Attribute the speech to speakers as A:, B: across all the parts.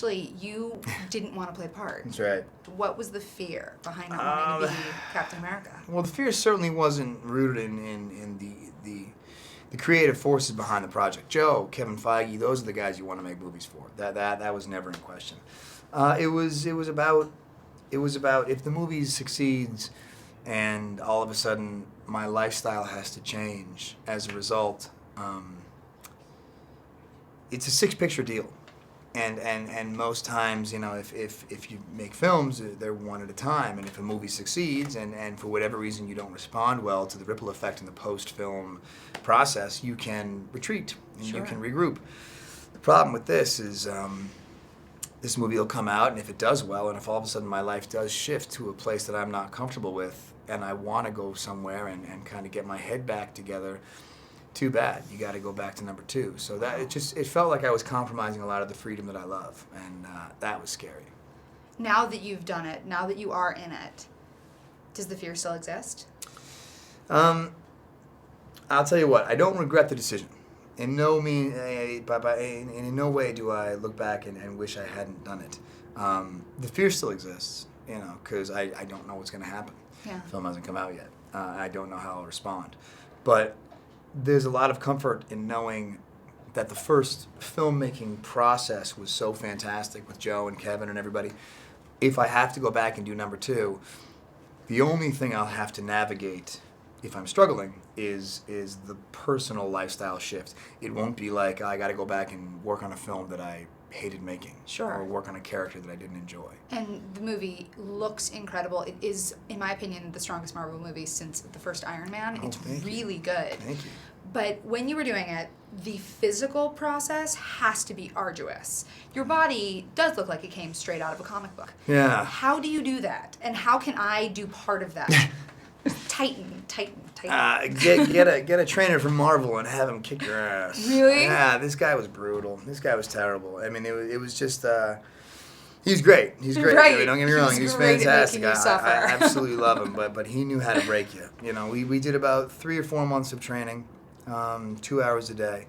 A: initially you didn't want to play the part.
B: That's right.
A: What was the fear behind not wanting to be Captain America?
B: Well, the fear certainly wasn't rooted in the creative forces behind the project. Joe, Kevin Feige, those are the guys you want to make movies for. That was never in question. It was about if the movie succeeds and all of a sudden my lifestyle has to change as a result. It's a 6-picture deal. And most times, you know, if you make films, they're one at a time. And if a movie succeeds and for whatever reason you don't respond well to the ripple effect in the post-film process, you can retreat and you can regroup. The problem with this is this movie will come out, and if it does well, and if all of a sudden my life does shift to a place that I'm not comfortable with, and I want to go somewhere and kind of get my head back together, too bad. You got to go back to number 2. So that it felt like I was compromising a lot of the freedom that I love, and that was scary.
A: Now that you've done it, now that you are in it, does the fear still exist?
B: I'll tell you what. I don't regret the decision. In no in no way do I look back and wish I hadn't done it. The fear still exists, you know, because I don't know what's going to happen.
A: Yeah.
B: The film hasn't come out yet. I don't know how I'll respond, but there's a lot of comfort in knowing that the first filmmaking process was so fantastic with Joe and Kevin and everybody. If I have to go back and do number 2, the only thing I'll have to navigate if I'm struggling is the personal lifestyle shift. It won't be like I got to go back and work on a film that I hated making.
A: Sure.
B: Or work on a character that I didn't enjoy.
A: And the movie looks incredible. It is, in my opinion, the strongest Marvel movie since the first Iron Man. It's really good.
B: Thank you.
A: But when you were doing it, the physical process has to be arduous. Your body does look like it came straight out of a comic book.
B: Yeah.
A: How do you do that? And how can I do part of that? Tighten.
B: Get a trainer from Marvel and have him kick your ass.
A: Really?
B: Yeah, this guy was brutal. This guy was terrible. I mean, it was just. He's great. He's great.
A: Right.
B: I mean, don't get me wrong. He's
A: great
B: fantastic.
A: at making you suffer.
B: I absolutely love him. But he knew how to break you. You know, we did about 3 or 4 months of training, 2 hours a day.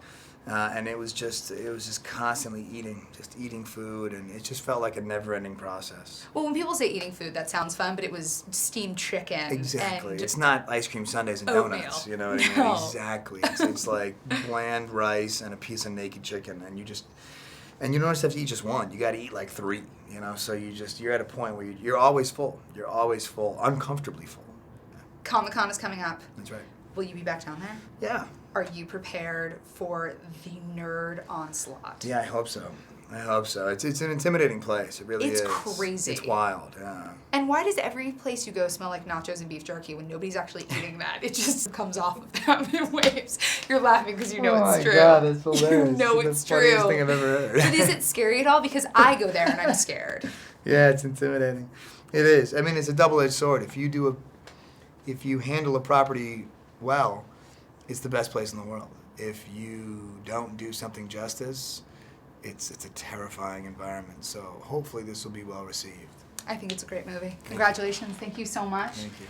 B: And it was just constantly eating food, and it just felt like a never-ending process.
A: Well, when people say eating food, that sounds fun, but it was steamed chicken.
B: Exactly.
A: And
B: it's not ice cream sundaes and
A: oatmeal.
B: donuts. You know what I mean?
A: No.
B: Exactly. It's like bland rice and a piece of naked chicken, and you don't just have to eat just one. You got to eat like 3. You know, so you're at a point where you're always full. You're always full, uncomfortably full.
A: Comic-Con is coming up.
B: That's right.
A: Will you be back down there?
B: Yeah.
A: Are you prepared for the nerd onslaught?
B: Yeah, I hope so. It's an intimidating place. It really is.
A: It's crazy.
B: It's wild. Yeah.
A: And why does every place you go smell like nachos and beef jerky when nobody's actually eating that? It just comes off of them in waves. You're laughing because you know it's true.
B: Oh my God, it's hilarious.
A: You know
B: It's
A: it's
B: the funniest
A: true.
B: thing I've ever heard.
A: But is it scary at all? Because I go there and I'm scared.
B: Yeah, it's intimidating. It is. I mean, it's a double-edged sword. If you handle a property well, it's the best place in the world. If you don't do something justice, it's a terrifying environment. So hopefully this will be well received.
A: I think it's a great movie. Congratulations. Thank you so much.
B: Thank you.